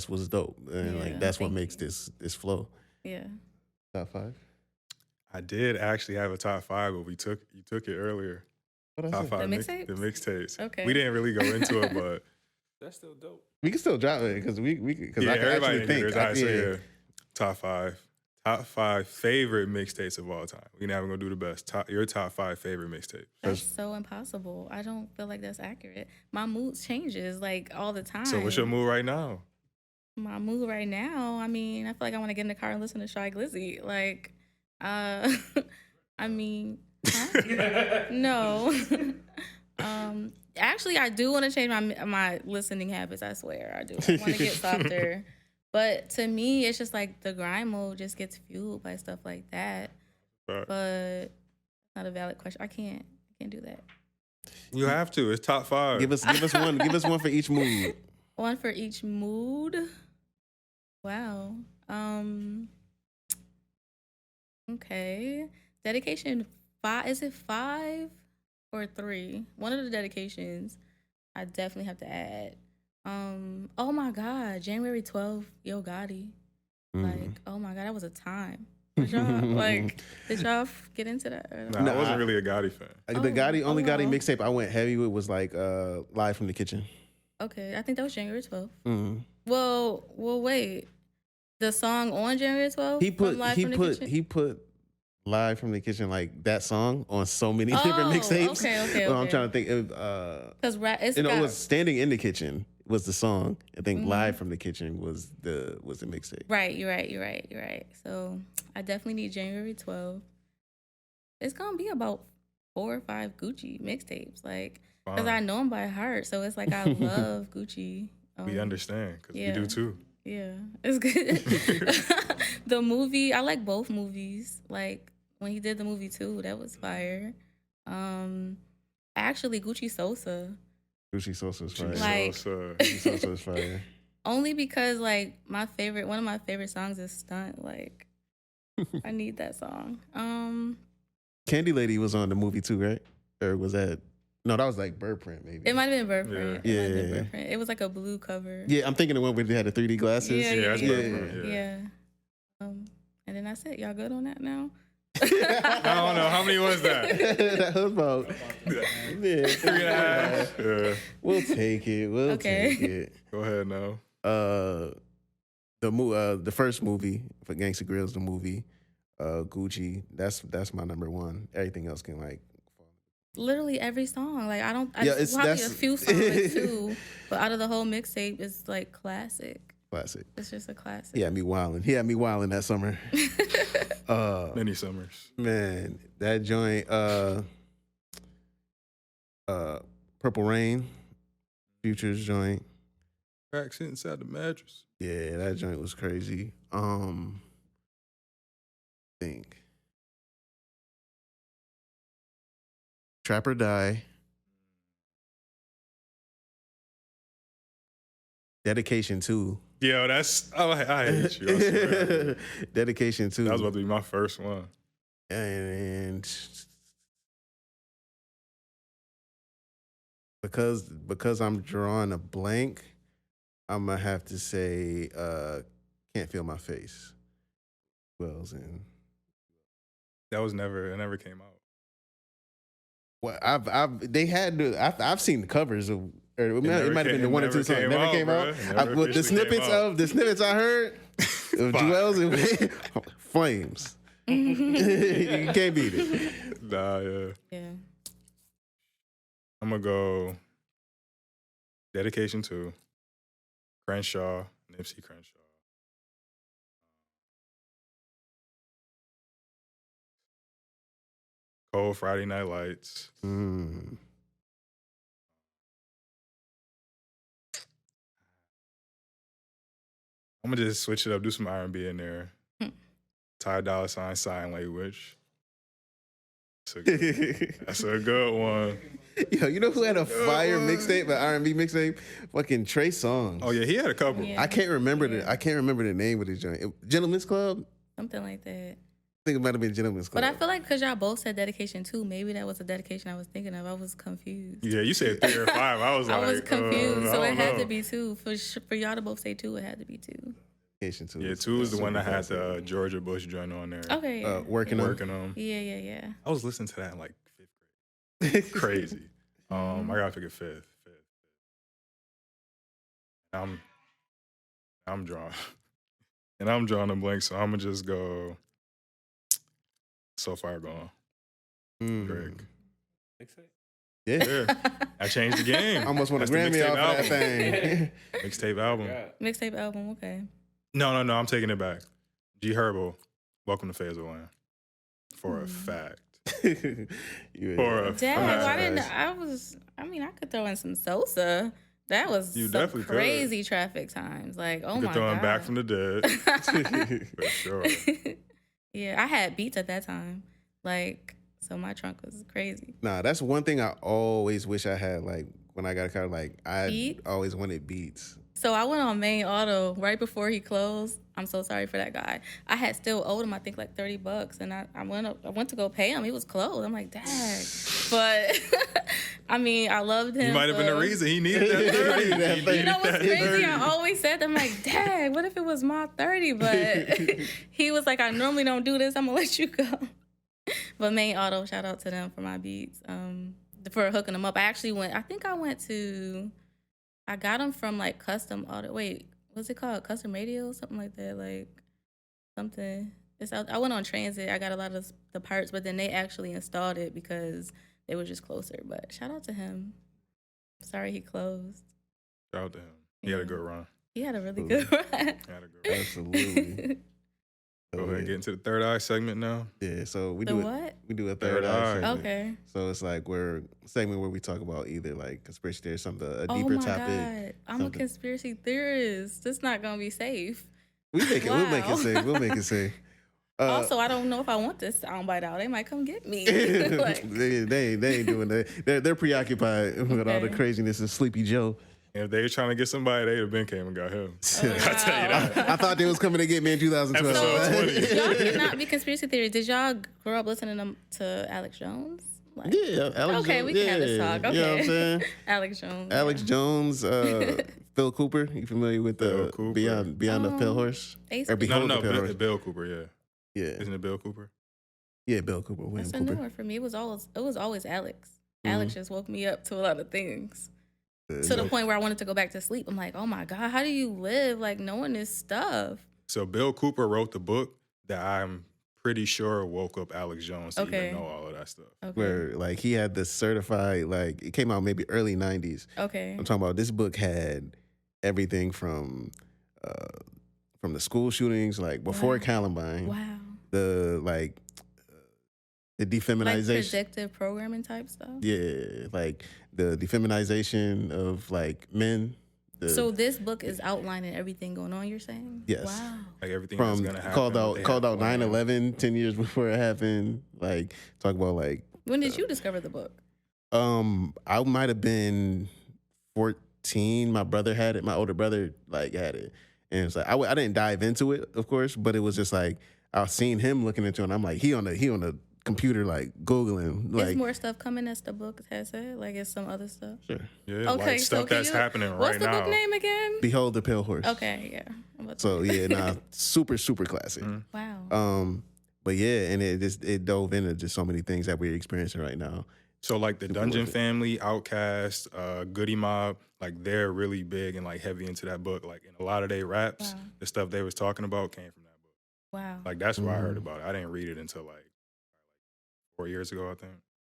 what's dope, and Yeah, like that's what thank makes you. this flow. Yeah. Top 5. I did actually have a top 5, but you took it earlier. What I Top say? 5 The the mixtapes? mixtapes. Okay. We didn't really go into it, but That's still dope. We can still drop it because because yeah, I can everybody actually think. think. All right, so yeah, top 5 favorite mixtapes of all time. We're not even gonna do the best. Your top 5 favorite mixtapes. That's so impossible. I don't feel like that's accurate. My mood changes like all the time. So what's your mood right now? My mood right now, I mean, I feel like I want to get in the car and listen to Shy Glizzy. Like, I mean, huh? No. Actually, I do want to change my listening habits. I swear, I do. I want to get softer. But to me, it's just like the grind mode just gets fueled by stuff like that. Right. But not a valid question. I can't do that. You have to. It's top 5. Give us one. Give us one for each mood. One for each mood. Wow. Okay. Dedication 5. Is it 5 or 3? One of the dedications I definitely have to add. Oh my God, January 12th, Yo Gotti. Like, oh my God, that was a time. Did y'all get into that? Nah, I wasn't really a Gotti fan. The Gotti wow. mixtape I went heavy with was like Live from the Kitchen. Okay, I think that was January 12th. Mm-hmm. Well, wait. The song on January 12th? He from Live from the Kitchen? put Live from the Kitchen, like that song, on so many different mixtapes. Okay. Well, I'm trying to think of Because it was Standing in the Kitchen was the song. I think Live from the Kitchen was the mixtape. Right, you're right. So I definitely need January 12th. It's gonna be about 4 or 5 Gucci mixtapes, like, because I know them by heart. So it's like I love Gucci. We understand because yeah. we do too. Yeah, it's good. The movie, I like both movies. Like when he did the movie too, that was fire. Actually, Gucci Sosa. Gucci Sosa is fire. Like- Gucci Sosa is fire. Only because like one of my favorite songs is Stunt. Like I need that song. Candy Lady was on the movie too, right? Or was that? No, that was like Bird Print, maybe. It might have been Bird Print. Yeah. It might have been Bird Print. It was like a blue cover. Yeah, I'm thinking the one where they had the 3D glasses. Yeah, that's Bird Print, Yeah. And then that's it. Y'all good on that now? I don't know. How many was that? That was about 3.5. Yeah. We'll take it. We'll take it. Go ahead now. The first movie for Gangsta Grillz, the movie, Gucci. That's my number one. Everything else can like. Literally every song. Like I Yeah, just probably a that's- few songs too. But out of the whole mixtape, it's like classic. Classic. It's just a classic. He had me wilding that summer. Many summers. Man, that joint, Purple Rain, Future's joint. Crack sit inside the mattress. Yeah, that joint was crazy. Think. Trap or Die. Dedication 2. Yo, I hate you. I swear. Dedication 2. That was about to be my first one. And because I'm drawing a blank, I'm gonna have to say Can't Feel My Face. Wells and That was it never came out. well, I've seen the covers of, or it might have been the one or two songs. came Never out, came out. bruh. Never The officially came out. snippets I heard of Jewels and Flames. You can't beat it. Nah, yeah. Yeah. I'm gonna go Dedication 2, Crenshaw, Nipsey Crenshaw. Cold Friday Night Lights. Mm. I'm gonna just switch it up, do some R&B in there. Ty Dolla $ign Sign Language. That's a good one. Yo, you know who had a fire mixtape, an R&B mixtape? Fucking Trey Songz. Oh yeah, he had a couple. Yeah. I can't remember the name of the joint. Gentleman's Club. Something like that. think it might have been Gentleman's Club. But I feel like because y'all both said dedication too, maybe that was the dedication I was thinking of. I was confused. Yeah, you said 3 or 5. I was like, I was confused, so I it don't had know. to be 2. For y'all to both say 2, it had to be 2. Dedication to Yeah, it. 2 is the one that had the Georgia Bush joint on there. Okay. Yeah. Working on. Working on. Yeah. I was listening to that in like 5th grade. Crazy. I gotta pick a 5th. I'm drawing. And I'm drawing a blank, so I'm gonna just go So Far Gone. Greg. Yeah. Yeah. I changed the game. Almost won a That's the Grammy mixtape off of that album. thing. Mixtape album. Mixtape album. Okay. No, I'm taking it back. G Herbo, Welcome to Fazelland. For a fact. For a Dang, fact. why didn't I could throw in some Sosa. That was You some definitely could. crazy traffic times. Like, oh You my could throw him God. Back from the Dead. For sure. Yeah, I had Beats at that time. Like, so my trunk was crazy. Nah, that's one thing I always wish I had. Like when I got a car, like I Beats? always wanted Beats. So I went on Main Auto right before he closed. I'm so sorry for that guy. I had still owed him, I think, like $30, and I went to go pay him. He was closed. I'm like, dang. But I mean, I loved him. You might have been the so- reason he needed that 30. He needed that He 30. You know what's that crazy? 30. I always said, I'm like, dang, what if it was my 30? But he was like, I normally don't do this. I'm going to let you go. But Main Auto, shout out to them for my beats, for hooking them up. I got them from like Custom Auto. Wait, what's it called? Custom Radio? Something like that. Like something. I went on Transit. I got a lot of the parts, but then they actually installed it because they were just closer. But shout out to him. Sorry he closed. Shout out to him. He had a good run. He had a really good run. He had a good run. Absolutely. Go ahead and get into the Third Eye segment now. Yeah, so we The do it. what? We do a Third third eye. eye segment. Okay. So it's like we're segment where we talk about either like conspiracy theory, something a Oh deeper my topic. God. I'm a something. conspiracy theorist. This not going to be safe. We'll make it Wow. safe. We'll make it safe. Also, I don't know if I want this soundbite out. They might come get me. Like, they ain't doing that. They're preoccupied with all the Okay. craziness of Sleepy Joe. And if they were trying to get somebody, they'd have been came and got him. wow. I tell you that. I thought they was coming to get me in 2012. Episode 20. Y'all cannot be conspiracy theories. Did y'all grow up listening to Alex Jones? Like, Yeah, Alex okay, Jones. we can have this yeah. talk. Okay. You know what I'm saying? Alex Jones. Alex Jones, Phil Cooper. You familiar with Phil the Cooper. Beyond the Pale Horse? Ace Or Beat. Behold No, the Pale Horse? Bill Cooper, yeah. Yeah, Isn't it Bill Cooper? yeah, Bill Cooper, William That's a new Cooper. one for me. It was always Alex. Mhm. Alex just woke me up to a lot of things. To the point where I wanted to go back to sleep. I'm like, oh my God, how do you live like knowing this stuff? So Bill Cooper wrote the book that I'm pretty sure woke up Alex Jones to Okay. even know all of that stuff. Okay. Where like he had the certified, like it came out maybe early 90s. Okay. I'm talking about this book had everything from the school shootings, like before Wow. Columbine, Wow. the the Like defeminization. predictive programming type stuff. Yeah, like the defeminization of like men. So this book is outlining everything going on, you're saying? Yes. Wow. Like everything that's from gonna happen. called what they out have going on. 9/11 10 years before it happened. Like talk about like When did you discover the book? I might have been 14. My brother had it. My older brother like had it, and it's like I didn't dive into it, of course, but it was just like I seen him looking into it. And I'm like he on the computer like googling Is like more stuff coming as the book has said? Like, is some other stuff? sure. Yeah, Okay, like so stuff can that's you- happening right What's the now. book name again? Behold the Pale Horse. Okay, yeah. I'm about to- So yeah, nah, super classic. Mhm. Wow. But yeah, and it dove into just so many things that we're experiencing right now. So like the Super Dungeon worth it. Family, Outkast, Goody Mob, like they're really big and like heavy into that book. Like in a lot of their raps, Wow. the stuff they was talking about came from that book. Wow. Like that's where I heard Mhm. about it. I didn't read it until like 4 years ago, I think.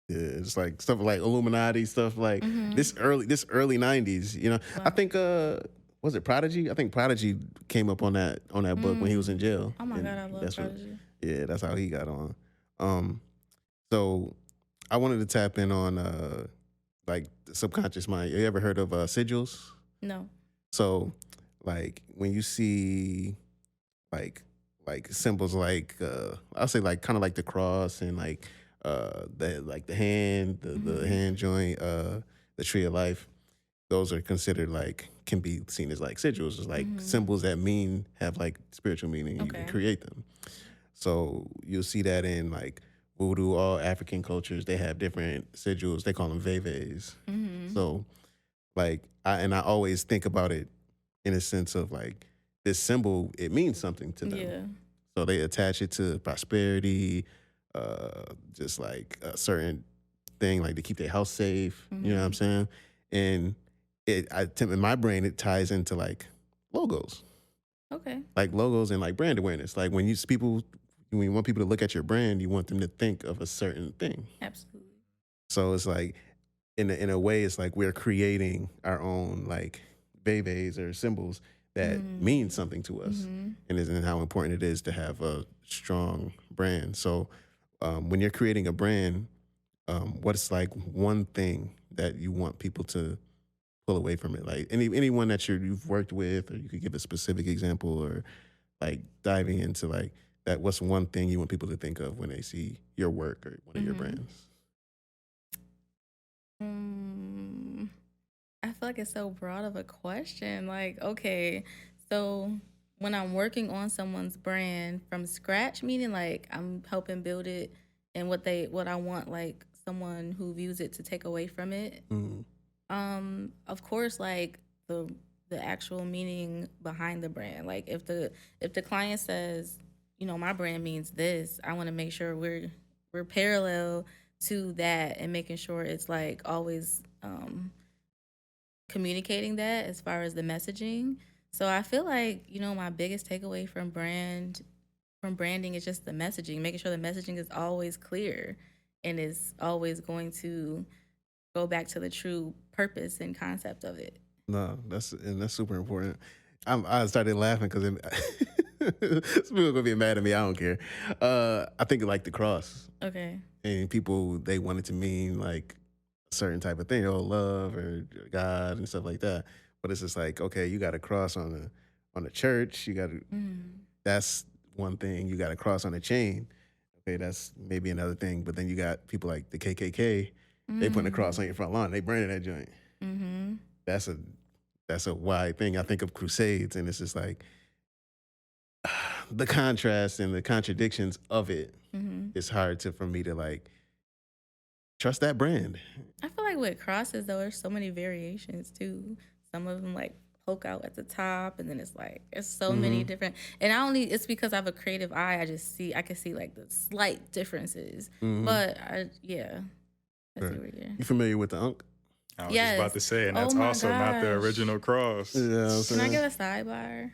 Yeah, it's like stuff like Illuminati stuff like Mhm. this early 90s, you know. I Wow. think was it Prodigy? I think Prodigy came up on that book when he was in jail. Oh my And God, I love that's what- Prodigy. yeah, that's how he got on. So I wanted to tap in on like the subconscious mind. You ever heard of sigils? No. So like when you see like symbols like I'll say like kind of like the cross and like the hand, the hand joint, the tree of life, those are considered like can be seen as like sigils, as like symbols that have like spiritual meaning. You can Okay. create them. So you'll see that in like voodoo, all African cultures, they have different sigils. They call them veves. So like I always think about it in a sense of like this symbol, it means something to them. Yeah. So they attach it to prosperity, just like a certain thing, like to keep their house safe. You know what I'm saying? And in my brain, it ties into like logos, Okay. like logos and like brand awareness. Like when you want people to look at your brand, you want them to think of a certain thing. Absolutely. So it's like, in a way, it's like we're creating our own like bebes or symbols that mean something to us, and how important it is to have a strong brand. So when you're creating a brand, what's like one thing that you want people to pull away from it? Like anyone that you've worked with, or you could give a specific example, or like diving into like that. What's one thing you want people to think of when they see your work or one of your brands? I feel like it's so broad of a question. Like, okay, so when I'm working on someone's brand from scratch, meaning like I'm helping build it and what I want like someone who views it to take away from it. Of course, like the actual meaning behind the brand. Like if the client says, you know, my brand means this, I want to make sure we're parallel to that and making sure it's like always communicating that as far as the messaging. So I feel like, you know, my biggest takeaway from branding is just the messaging, making sure the messaging is always clear and is always going to go back to the true purpose and concept of it. No, that's super important. I started laughing because people are gonna be mad at me. I don't care. I think like the cross. Okay. And people, they want it to mean like a certain type of thing, love or God and stuff like that. But it's just like, okay, you got a cross on a church. You got to. That's one thing. You got a cross on a chain. Okay, that's maybe another thing. But then you got people like the KKK. They putting a cross on your front lawn. They branded that joint. That's a wide thing. I think of crusades, and it's just like the contrast and the contradictions of it. It's hard for me to like trust that brand. I feel like with crosses though, there's so many variations too. Some of them like poke out at the top, and then it's so many different. And it's because I have a creative eye. I can see like the slight differences. But I see where You familiar with the Ankh? I was just about to say, and that's also not the original cross. Can I get a sidebar?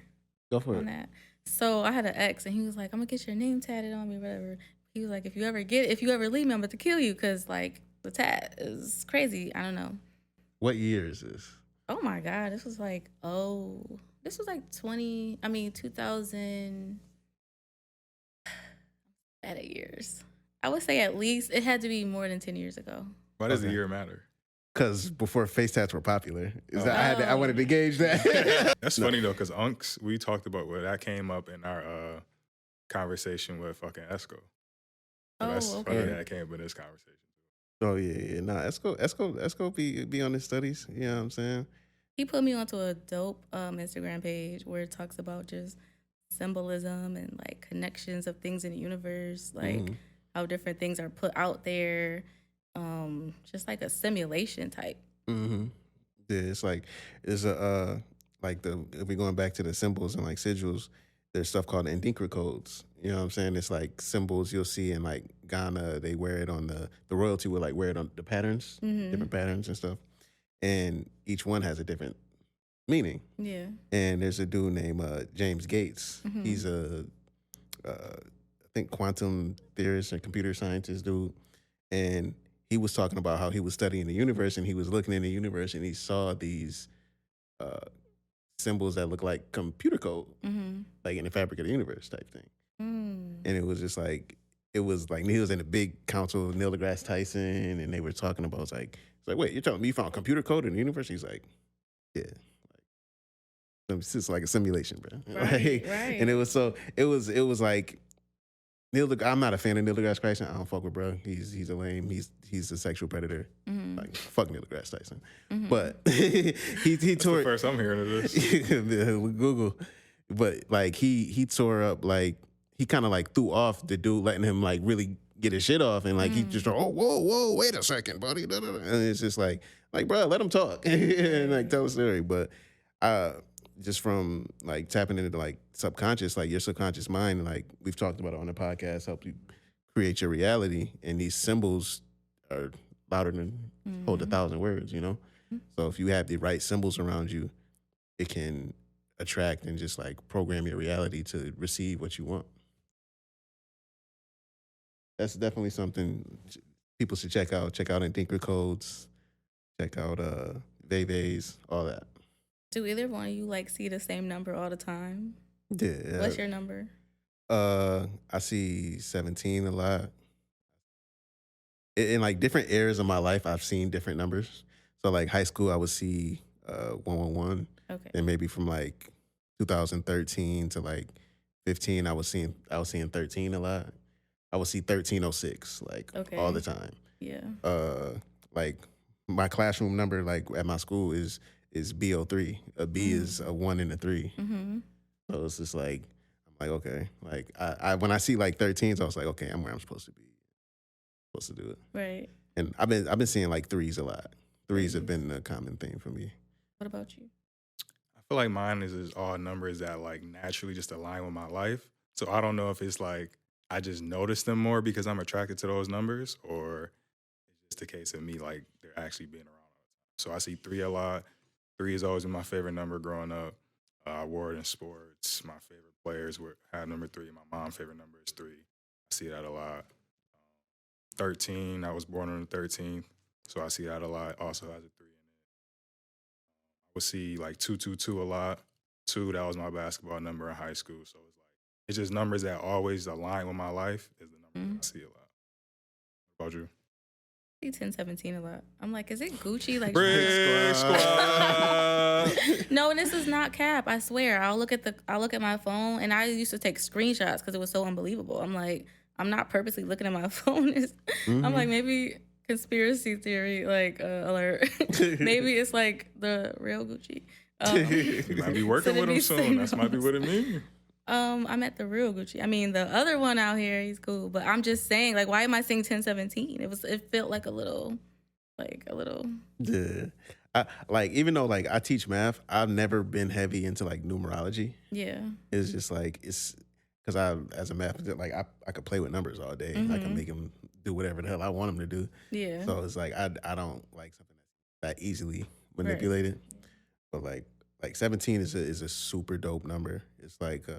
Go for on it. that? So I had an ex, and he was like, "I'm gonna get your name tatted on me, whatever." He was like, "If you ever leave me, I'm about to kill you, because like the tat is crazy." I don't know. What year is this? Oh my God, this was like 2000. Bad at years. I would say at least it had to be more than 10 years ago. Why does the year matter? Because before face tats were popular, I wanted to gauge that. That's funny though, because Unks, we talked about that came up in our conversation with fucking Esco. So that's funny that came up in this conversation. Oh yeah. Nah, Esco be on his studies. You know what I'm saying? He put me onto a dope Instagram page where it talks about just symbolism and like connections of things in the universe, like how different things are put out there. Just like a simulation type. Yeah, it's like if we're going back to the symbols and like sigils, there's stuff called Ndinkra codes. You know what I'm saying? It's like symbols you'll see in like Ghana. They wear it on the royalty will like wear it on the patterns, different patterns and stuff. And each one has a different meaning. Yeah. And there's a dude named James Gates. He's I think quantum theorist and computer scientist dude. And he was talking about how he was studying the universe, and he was looking in the universe, and he saw these symbols that look like computer code, like in the fabric of the universe type thing. And it was just like, he was in a big council with Neil deGrasse Tyson, and they were talking about, it's like, wait, you're telling me you found computer code in the universe? He's like, yeah. It's just like a simulation, bro. Right. And it was like, I'm not a fan of Neil deGrasse Tyson. I don't fuck with bro. He's a lame. He's a sexual predator. Like fuck Neil deGrasse Tyson. But he tore. The first I'm hearing of this. Google. But like he tore up, like he kind of like threw off the dude letting him like really get his shit off, and like he just whoa, wait a second, buddy, and it's just like bro, let him talk and like tell a story. But just from like tapping into like subconscious, like your subconscious mind, like we've talked about it on the podcast, help you create your reality, and these symbols are louder than hold 1,000 words, you know. So if you have the right symbols around you, it can attract and just like program your reality to receive what you want. That's definitely something people should check out. Check out Thinker Codes. Check out Veve's, all that. Do either one of you like see the same number all the time? Yeah. What's your number? I see 17 a lot. In like different eras of my life, I've seen different numbers. So like high school, I would see 111. Okay. And maybe from like 2013 to like 15, I was seeing 13 a lot. I would see 1306 like all the time. Yeah. Like my classroom number like at my school is B03. A B is a 1 and a 3. Mm-hmm. So it's just like I'm like okay, like I when I see like 13s, I was like okay, I'm where I'm supposed to be. Supposed to do it. Right. And I've been seeing like 3s a lot. 3s have been a common thing for me. What about you? I feel like mine is all numbers that like naturally just align with my life. So I don't know if it's like I just notice them more because I'm attracted to those numbers, or it's just a case of me like they're actually being around all the time. So I see 3 a lot. 3 has always been my favorite number growing up. I wore it in sports. My favorite players had number 3. My mom's favorite number is 3. I see that a lot. 13, I was born on the 13th, so I see that a lot. Also has a 3 in it. I would see like 222 a lot. 2, that was my basketball number in high school. So it's just numbers that always align with my life is the number that I see a lot. What about you? I see 1017 a lot. I'm like, is it Gucci? Like Brick Squad. No, and this is not cap. I swear. I'll look at my phone, and I used to take screenshots because it was so unbelievable. I'm like, I'm not purposely looking at my phone. I'm like, maybe conspiracy theory, like alert. Maybe it's like the real Gucci. You might be working with him soon. That might be what it means. I'm at the real Gucci. I mean, the other one out here, he's cool. But I'm just saying, like, why am I saying 1017? It felt like a little. Yeah. Like even though like I teach math, I've never been heavy into like numerology. Yeah. It's just like because as a math, like I could play with numbers all day. I can make them do whatever the hell I want them to do. Yeah. So it's like I don't like something that easily manipulated. Right. But like 17 is a super dope number. It's like I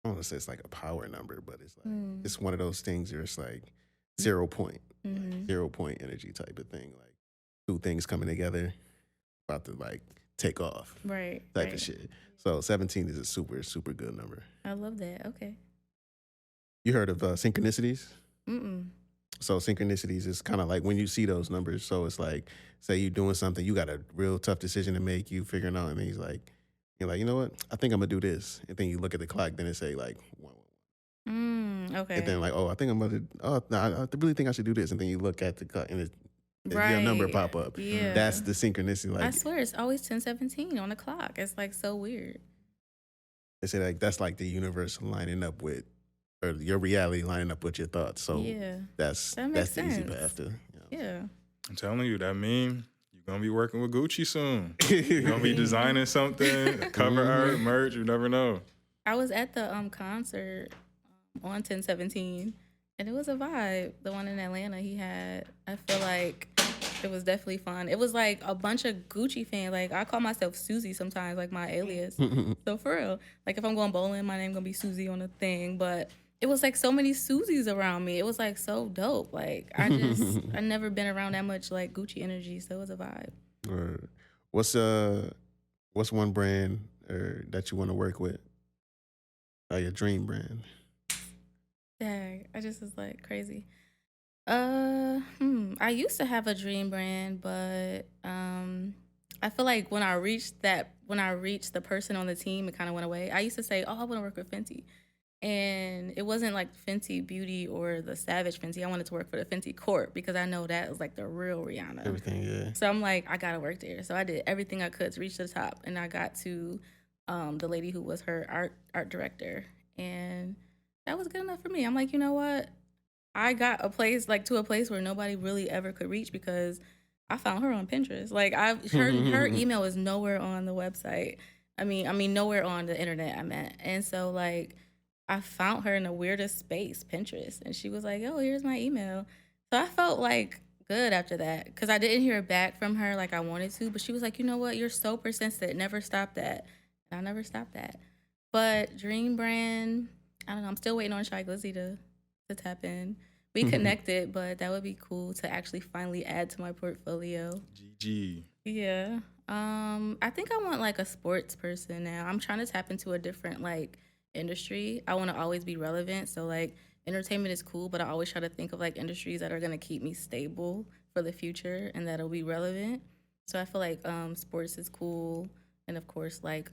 don't want to say it's like a power number, but it's like it's one of those things where it's like 0 point, like 0 point energy type of thing. Like 2 things coming together, about to like take off. Right. Type of shit. So 17 is a super, super good number. I love that. Okay. You heard of synchronicities? Mm-mm. So synchronicities is kind of like when you see those numbers. So it's like, say you're doing something, you got a real tough decision to make, you figuring out, and then you're like, you know what? I think I'm gonna do this. And then you look at the clock, then it say like 1. Okay. And then like, I think I'm gonna. I really think I should do this. And then you look at the clock, and your number pop up. Yeah. That's the synchronicity. Like I swear, it's always 1017 on the clock. It's like so weird. they say like that's like the universe lining up with, or your reality lining up with your thoughts. So that's the easy path to. Yeah. I'm telling you, that mean you're gonna be working with Gucci soon. You're gonna be designing something, cover art, merch. You never know. I was at the concert on 1017, and it was a vibe. The one in Atlanta he had. I feel like it was definitely fun. It was like a bunch of Gucci fans. Like I call myself Susie sometimes, like my alias. So for real, like if I'm going bowling, my name gonna be Susie on the thing. But it was like so many Susies around me. It was like so dope. Like I never been around that much like Gucci energy. So it was a vibe. What's one brand that you want to work with? Like your dream brand? Dang, I just was like crazy. I used to have a dream brand, but I feel like when I reached the person on the team, it kind of went away. I used to say, I want to work with Fenty. And it wasn't like Fenty Beauty or the Savage Fenty. I wanted to work for the Fenty Corp because I know that was like the real Rihanna. Everything, yeah. So I'm like, I got to work there. So I did everything I could to reach the top. And I got to the lady who was her art director. And that was good enough for me. I'm like, you know what? I got a place to a place where nobody really ever could reach because I found her on Pinterest. Like her email is nowhere on the website. I mean nowhere on the internet I meant. And so like I found her in the weirdest space, Pinterest, and she was like, "Oh, here's my email." So I felt like good after that because I didn't hear back from her like I wanted to, but she was like, "You know what? You're so persistent. Never stop that." And I never stopped that. But Dream Brand, I don't know. I'm still waiting on Shy Glizzy to tap in. We connected, but that would be cool to actually finally add to my portfolio. GG. Yeah. I think I want like a sports person now. I'm trying to tap into a different like industry. I want to always be relevant. So like entertainment is cool, but I always try to think of like industries that are going to keep me stable for the future and that'll be relevant. So I feel like sports is cool, and of course like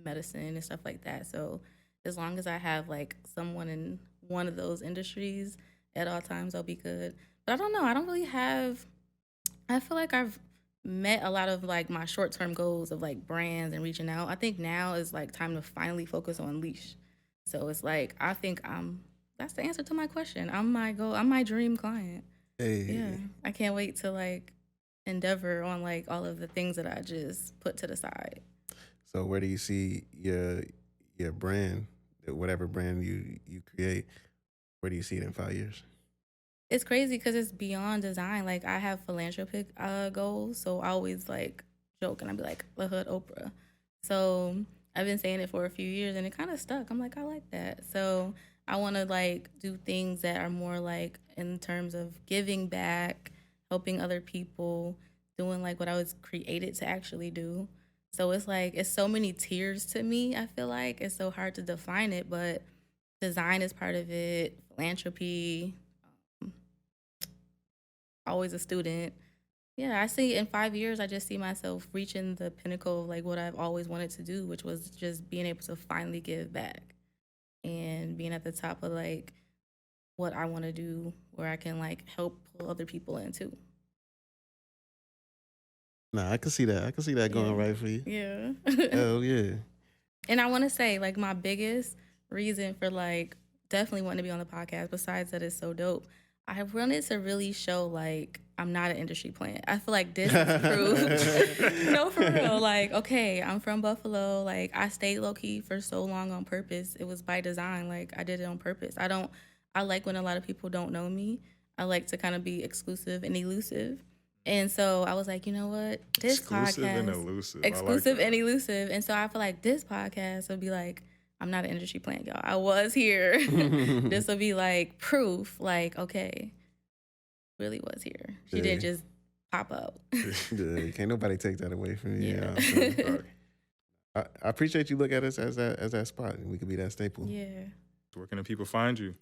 medicine and stuff like that. So as long as I have like someone in one of those industries at all times, I'll be good. But I don't know. I don't really have. I feel like I've met a lot of like my short-term goals of like brands and reaching out. I think now is like time to finally focus on Leash. So it's like I think that's the answer to my question. I'm my dream client. Hey. Yeah. I can't wait to like endeavor on like all of the things that I just put to the side. So where do you see your brand, whatever brand you create, where do you see it in 5 years? It's crazy because it's beyond design. Like I have philanthropic goals, so I always like joke and I'd be like the hood Oprah. So I've been saying it for a few years and it kind of stuck. I'm like, I like that. So I want to like do things that are more like in terms of giving back, helping other people, doing like what I was created to actually do. So it's like it's so many tiers to me. I feel like it's so hard to define it, but design is part of it, philanthropy. Always a student. Yeah, I see in 5 years, I just see myself reaching the pinnacle of like what I've always wanted to do, which was just being able to finally give back and being at the top of like what I want to do, where I can like help pull other people in too. Nah, I can see that. I can see that going right for you. Yeah. Hell yeah. And I want to say like my biggest reason for like definitely wanting to be on the podcast, besides that it's so dope, I wanted to really show like I'm not an industry plant. I feel like this is proof. No, for real. Like, okay, I'm from Buffalo. Like, I stayed low key for so long on purpose. It was by design. Like, I did it on purpose. I like when a lot of people don't know me. I like to kind of be exclusive and elusive. And so I was like, you know what? This Exclusive podcast, and elusive. exclusive I like that. and elusive. And so I feel like this podcast would be like, I'm not an industry plant, y'all. I was here. This will be like proof, like, okay, really was here. She didn't just pop up. Yeah, can't nobody take that away from you. Yeah. So, I appreciate you look at us as that spot, and we could be that staple. Yeah. Where can the people find you?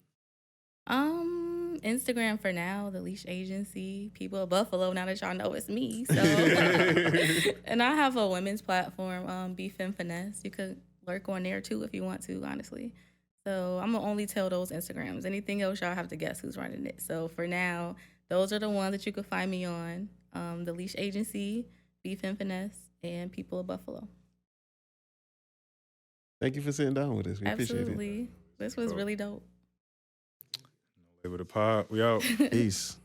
Instagram for now, the Leash Agency. People of Buffalo, now that y'all know it's me. So, and I have a women's platform, Be Femme Finesse. You could lurk on there too if you want to, honestly. So I'm gonna only tell those Instagrams. Anything else, y'all have to guess who's running it. So for now, those are the ones that you can find me on. The Leash Agency, Be Femme Finesse, and People of Buffalo. Thank you for sitting down with us. We appreciate it. Absolutely. This was really dope. Label the pod. We out. Peace.